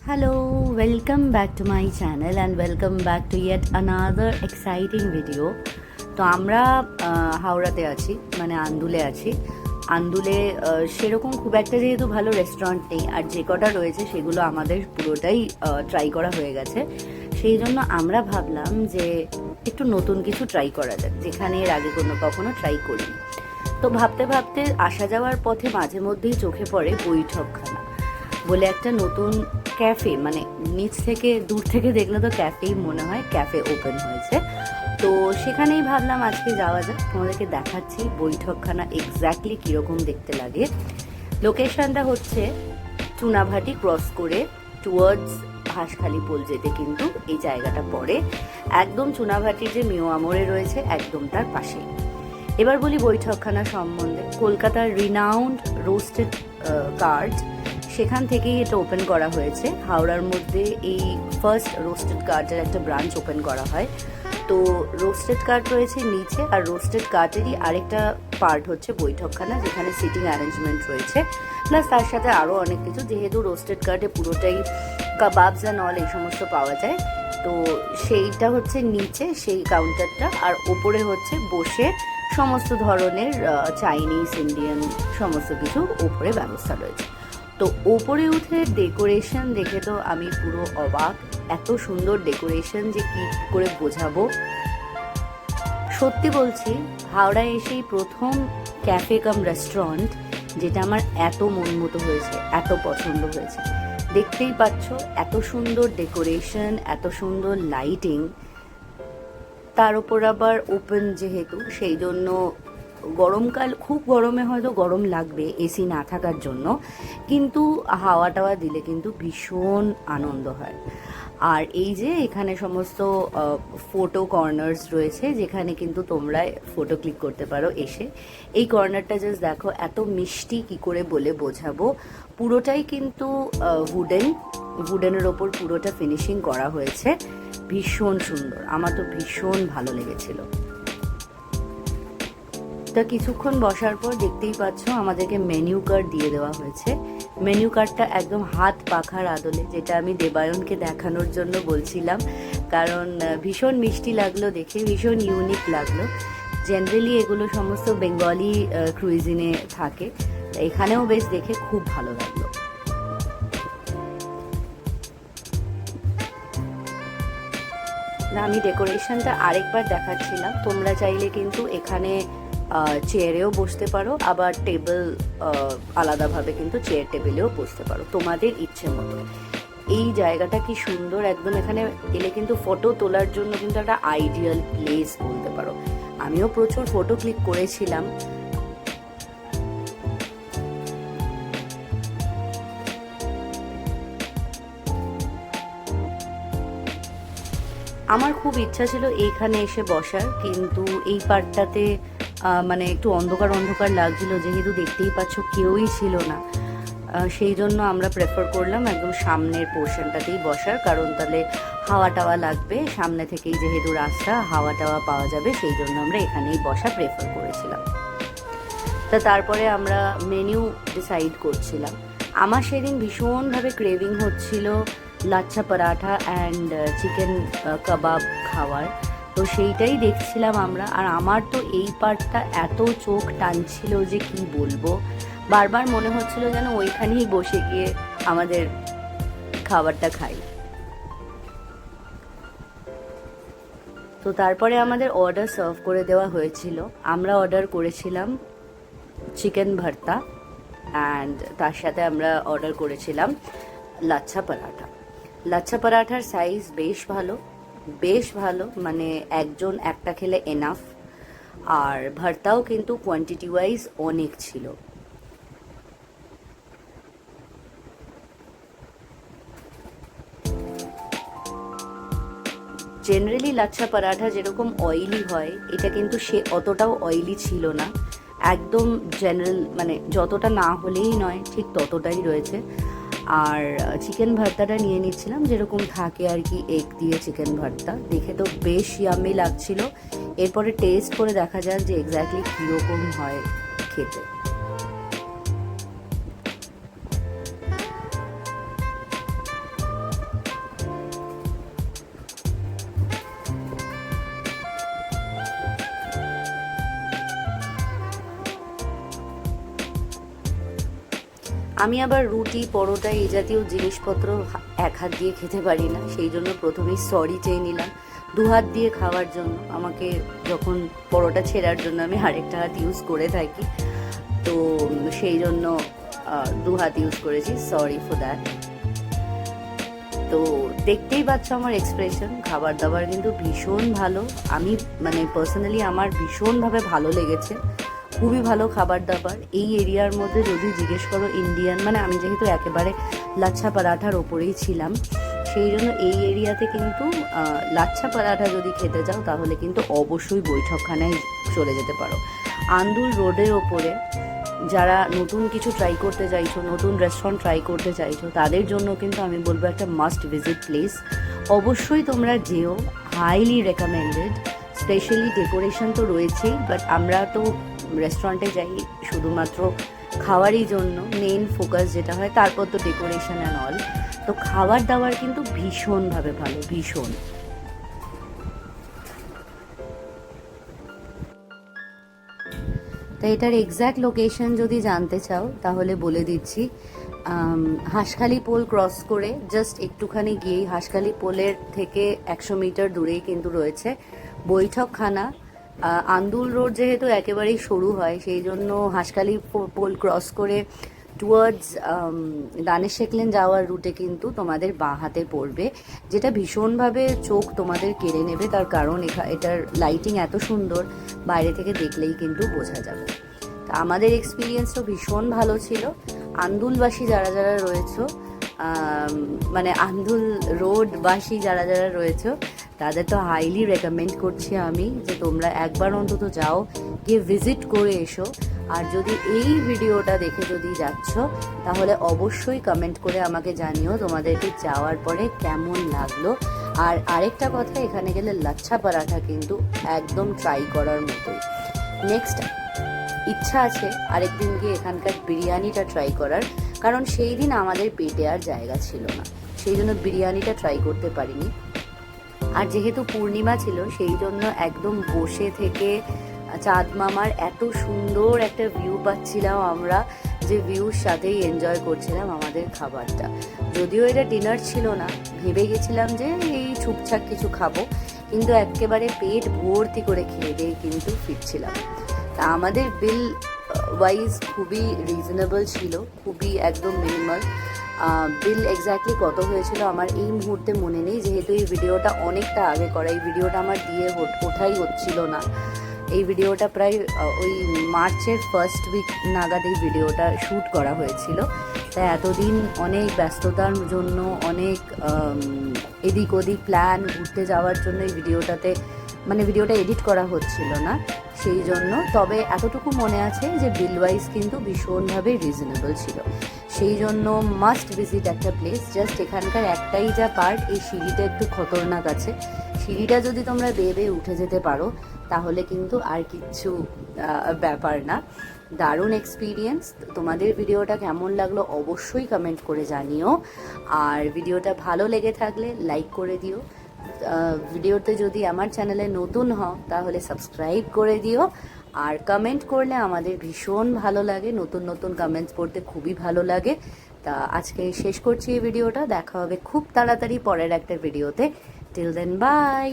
Hello, welcome back to my channel and welcome back to yet another exciting video. তো আমরা হাওড়াতে আছি, মানে আন্দুলে আছি। আন্দুলে সেরকম খুব একটা যেহেতু ভালো রেস্টুরেন্ট নেই, আর যে কটা রয়েছে সেগুলো আমাদের পুরোটাই ট্রাই করা হয়ে গেছে। সেই জন্য আমরা ভাবলাম যে একটু নতুন কিছু ট্রাই করা যাক, যেখানে এর আগে কখনো ট্রাই করিনি। তো ভাবতে ভাবতে আসা যাওয়ার পথে মাঝে মধ্যেই চোখে পড়ে বৈঠকখানা বলে একটা নতুন ক্যাফে, মানে নিচ থেকে দূর থেকে দেখলে তো ক্যাফেই মনে হয়, ক্যাফে ওপেন হয়েছে। তো সেখানেই ভাবলাম আজকে যাওয়া যাক, তোমাদেরকে দেখাচ্ছি বৈঠকখানা এক্স্যাক্টলি কীরকম দেখতে লাগে। লোকেশনটা হচ্ছে চুনাভাটি ক্রস করে টুয়ার্ডস হাঁসখালি পোল যেতে কিন্তু এই জায়গাটা পড়ে, একদম চুনাভাটির যে মিও আমরে রয়েছে একদম তার পাশেই। এবার বলি বৈঠকখানা সম্বন্ধে। কলকাতার রিনাউন্ড রোস্টেড কার্ড, সেখান থেকেই এটা ওপেন করা হয়েছে। হাওড়ার মধ্যে এই ফার্স্ট রোস্টেড কার্টের একটা ব্রাঞ্চ ওপেন করা হয়। তো রোস্টেড কার্ট রয়েছে নিচে, আর রোস্টেড কার্টেরই আরেকটা পার্ট হচ্ছে বৈঠকখানা, যেখানে সিটিং অ্যারেঞ্জমেন্ট রয়েছে, প্লাস তার সাথে আরও অনেক কিছু। যেহেতু রোস্টেড কার্টে পুরোটাই কাবাবস অ্যান্ড অল এই সমস্ত পাওয়া যায়, তো সেইটা হচ্ছে নিচে সেই কাউন্টারটা, আর ওপরে হচ্ছে বসে সমস্ত ধরনের চাইনিজ, ইন্ডিয়ান সমস্ত কিছু ওপরে ব্যবস্থা রয়েছে। তো ওপরে উঠে ডেকোরেশন দেখে তো আমি পুরো অবাক। এত সুন্দর ডেকোরেশন যে কি করে বোঝাবো। সত্যি বলছি, হাওড়ায় এসেই প্রথম ক্যাফে কাম রেস্টুরেন্ট যেটা আমার এত মন মতো হয়েছে, এত পছন্দ হয়েছে। দেখতেই পাচ্ছ এত সুন্দর ডেকোরেশন, এত সুন্দর লাইটিং, তার উপর আবার ওপেন যেহেতু, সেই জন্য গরমকাল, খুব গরমে হয়তো গরম লাগবে এসি না থাকার জন্য, কিন্তু হাওয়া টাওয়া দিলে কিন্তু ভীষণ আনন্দ হয়। আর এই যে এখানে সমস্ত ফটো কর্নার্স রয়েছে, যেখানে কিন্তু তোমরা ফটো ক্লিক করতে পারো এসে। এই কর্নারটা জাস্ট দেখো, এত মিষ্টি কি করে বলে বোঝাবো। পুরোটাই কিন্তু উডেনের ওপর পুরোটা ফিনিশিং করা হয়েছে, ভীষণ সুন্দর। আমার তো ভীষণ ভালো লেগেছিল। তা কিছুক্ষণ বসার পর দেখতেই পাচ্ছ আমাদেরকে মেনু কার্ড দিয়ে দেওয়া হয়েছে। মেনু কার্ডটা একদম হাত পাখার আদলে, যেটা আমি দেবায়নকে দেখানোর জন্য বলছিলাম, কারণ ভীষণ মিষ্টি লাগলো দেখে, ভীষণ ইউনিক লাগলো। জেনারেলি এগুলো সমস্ত বেঙ্গলি ক্রুইজিনে থাকে, এখানেও বেশ দেখে খুব ভালো লাগলো। আমি ডেকোরেশনটা আরেকবার দেখাচ্ছিলাম। তোমরা চাইলে কিন্তু এখানে চেয়ারেও বসতে পারো, আবার টেবিল আলাদাভাবে কিন্তু চেয়ার টেবিলেও বসতে পারো, তোমাদের ইচ্ছে মতো। এই জায়গাটা কি সুন্দর একদম। এখানে এলে কিন্তু ফটো তোলার জন্য কিন্তু একটা আইডিয়াল প্লেস বলতে পারো। আমিও প্রচুর ফটো ক্লিক করেছিলাম। আমার খুব ইচ্ছা ছিল এইখানে এসে বসার, কিন্তু এই পার্টটাতে মানে একটু অন্ধকার অন্ধকার লাগছিল, যেহেতু দেখতেই পাচ্ছ কেউই ছিল না। সেই জন্য আমরা প্রেফার করলাম একদম সামনের পোর্শনটাতেই বসার, কারণ তাহলে হাওয়া টাওয়া লাগবে, সামনে থেকেই যেহেতু রাস্তা, হাওয়া টাওয়া পাওয়া যাবে, সেই জন্য আমরা এখানেই বসা প্রেফার করেছিলাম। তারপরে আমরা মেনু ডিসাইড করছিলাম। আমার সেদিন ভীষণভাবে ক্রেভিং হচ্ছিল লাচ্ছা পরাঠা অ্যান্ড চিকেন কাবাব খাওয়ার, তো সেইটাই দেখছিলাম আমরা। আর আমার তো এই পার্টটা এত চোখ টানছিল যে কি বলবো, বারবার মনে হচ্ছিল যেন ওইখানেই বসে গিয়ে আমাদের খাবারটা খাই। তো তারপরে আমাদের অর্ডার সার্ভ করে দেওয়া হয়েছিল। আমরা অর্ডার করেছিলাম চিকেন ভর্তা, অ্যান্ড তার সাথে আমরা অর্ডার করেছিলাম লাচ্ছা পরাঠা। লাচ্ছা পরাঠার সাইজ বেশ ভালো, মানে একজন একটা খেলে এনাফ। আর ভর্তাও কিন্তু কোয়ান্টিটি ওয়াইজ অনেক ছিল। জেনারেলি লাচ্ছা পরাঠা যেরকম অয়েলি হয়, এটা কিন্তু সে অতটাও অয়েলি ছিল না, একদম জেনারেল, মানে যতটা না হলেই নয় ঠিক ততটাই রয়েছে। আর চিকেন ভর্তাটা নিয়ে নিচ্ছিলাম যেরকম থাকে আর কি, এগ দিয়ে চিকেন ভর্তা, দেখে তো বেশ ইয়াম্মি লাগছিল। এরপরে টেস্ট করে দেখা যাক যে এক্স্যাক্টলি কীরকম হয় খেতে। আমি আবার রুটি পরোটা এই জাতীয় জিনিসপত্র এক হাত দিয়ে খেতে পারি না, সেই জন্য প্রথমেই সরি চেয়ে নিলাম দু হাত দিয়ে খাওয়ার জন্য। আমাকে যখন পরোটা ছেঁড়ার জন্য আমি আরেকটা হাত ইউজ করে থাকি, তো সেই জন্য দু হাত ইউজ করেছি, সরি ফর দ্যাট। তো দেখতেই পাচ্ছ আমার এক্সপ্রেশন। খাবার দাবার কিন্তু ভীষণ ভালো, আমি মানে পার্সোনালি আমার ভীষণভাবে ভালো লেগেছে, খুবই ভালো খাবার দাবার। এই এরিয়ার মধ্যে যদি জিজ্ঞেস করো ইন্ডিয়ান, মানে আমি যেহেতু একেবারে লাচ্ছা পরাঠার ওপরেই ছিলাম, সেই জন্য এই এরিয়াতে কিন্তু লাচ্ছা পরাঠা যদি খেতে যাও তাহলে কিন্তু অবশ্যই বৈঠকখানায় চলে যেতে পারো। আন্দুল রোডের ওপরে যারা নতুন কিছু ট্রাই করতে চাইছো, নতুন রেস্টুরেন্ট ট্রাই করতে চাইছো, তাদের জন্য কিন্তু আমি বলবো একটা মাস্ট ভিজিট প্লেস। অবশ্যই তোমরা যেও, হাইলি রেকমেন্ডেড। স্পেশালি ডেকোরেশন তো রয়েছেই, বাট আমরা তো রেস্টুরেন্টে যাই শুধুমাত্র খাওয়ারই জন্য, মেইন ফোকাস যেটা হয়, তারপর তো ডেকোরেশন অ্যান্ড অল। তো খাবার দাবার কিন্তু ভীষণভাবে ভালো, ভীষণ। তো এটার এক্স্যাক্ট লোকেশন যদি জানতে চাও তাহলে বলে দিচ্ছি। হাঁসখালি পোল ক্রস করে জাস্ট একটুখানি গিয়েই, হাঁসখালি পোলের থেকে 100 মিটার দূরেই কিন্তু রয়েছে বৈঠকখানা। আন্দুল রোড যেহেতু একেবারেই সরু হয়, সেই জন্য হাঁসখালি পোল ক্রস করে টুয়ার্ডস দানেশ শেখলেন যাওয়ার রুটে কিন্তু তোমাদের বাঁ হাতে পড়বে, যেটা ভীষণভাবে চোখ তোমাদের কেড়ে নেবে। তার কারণ এটার লাইটিং এত সুন্দর, বাইরে থেকে দেখলেই কিন্তু বোঝা যাবে। তা আমাদের এক্সপিরিয়েন্সও ভীষণ ভালো ছিল। আন্দুলবাসী যারা যারা রয়েছে, মানে আন্দুল রোডবাসী যারা যারা রয়েছে, তাদের তো হাইলি রেকমেন্ড করছি আমি যে তোমরা একবার অন্তত যাও, গিয়ে ভিজিট করে এসো। আর যদি এই ভিডিওটা দেখে যদি যাচ্ছ তাহলে অবশ্যই কমেন্ট করে আমাকে জানিও তোমাদেরকে যাওয়ার পরে কেমন লাগলো। আর আরেকটা কথা, এখানে গেলে লাচ্ছা পরাঠা কিন্তু একদম ট্রাই করার মতোই। নেক্সট ইচ্ছা আছে আরেকদিন গিয়ে এখানকার বিরিয়ানিটা ট্রাই করার, কারণ সেই দিন আমাদের পেটে আর জায়গা ছিল না, সেই জন্য বিরিয়ানিটা ট্রাই করতে পারিনি। আর যেহেতু পূর্ণিমা ছিল, সেই জন্য একদম বসে থেকে চাঁদ মামার এত সুন্দর একটা ভিউ পাচ্ছিলাম আমরা, যে ভিউর সাথেই এনজয় করছিলাম আমাদের খাবারটা। যদিও এটা ডিনার ছিল না, ভেবে গেছিলাম যে এই ছুকছাক কিছু খাবো, কিন্তু একেবারে পেট ভর্তি করে খেয়ে দিয়ে কিন্তু ফিরছিলাম। তা আমাদের বিল ওয়াইজ খুবই রিজনেবল ছিল, খুবই একদম মিনিমাল। বিল এক্স্যাক্টলি কত হয়েছিল আমার এই মুহূর্তে মনে নেই, যেহেতু এই ভিডিওটা অনেকটা আগে করা, এই ভিডিওটা আমার দিয়ে ওঠাই হচ্ছিল না। এই ভিডিওটা প্রায় ওই মার্চের ফার্স্ট উইক নাগাদ এই ভিডিওটা শ্যুট করা হয়েছিল। তাই এতদিন অনেক ব্যস্ততার জন্য, অনেক এদিক ওদিক প্ল্যান, ঘুরতে যাওয়ার জন্য এই ভিডিওটা এডিট করা হচ্ছিল না, সেই জন্য। তবে এতটুকু মনে আছে যে বিল ওয়াইজ কিন্তু ভীষণভাবে রিজনেবল ছিল, সেই জন্য মাস্ট ভিজিট একটা প্লেস। জাস্ট এখানকার একটাই যা পার্ট, এই সিঁড়িটা একটু খতরনাক আছে, সিঁড়িটা যদি তোমরা বেয়ে উঠে যেতে পারো তাহলে কিন্তু আর কিচ্ছু ব্যাপার না। দারুণ এক্সপিরিয়েন্স। তোমাদের ভিডিওটা কেমন লাগলো অবশ্যই কমেন্ট করে জানিও। আর ভিডিওটা ভালো লেগে থাকলে লাইক করে দিও। ভিডিওতে যদি আমার চ্যানেলে নতুন হও তাহলে সাবস্ক্রাইব করে দিও। আর কমেন্ট করলে আমাদের ভীষণ ভালো লাগে, নতুন নতুন কমেন্টস পড়তে খুবই ভালো লাগে। তা আজকে শেষ করছি এই ভিডিওটা, দেখা হবে খুব তাড়াতাড়ি পরের একটা ভিডিওতে। Till then by.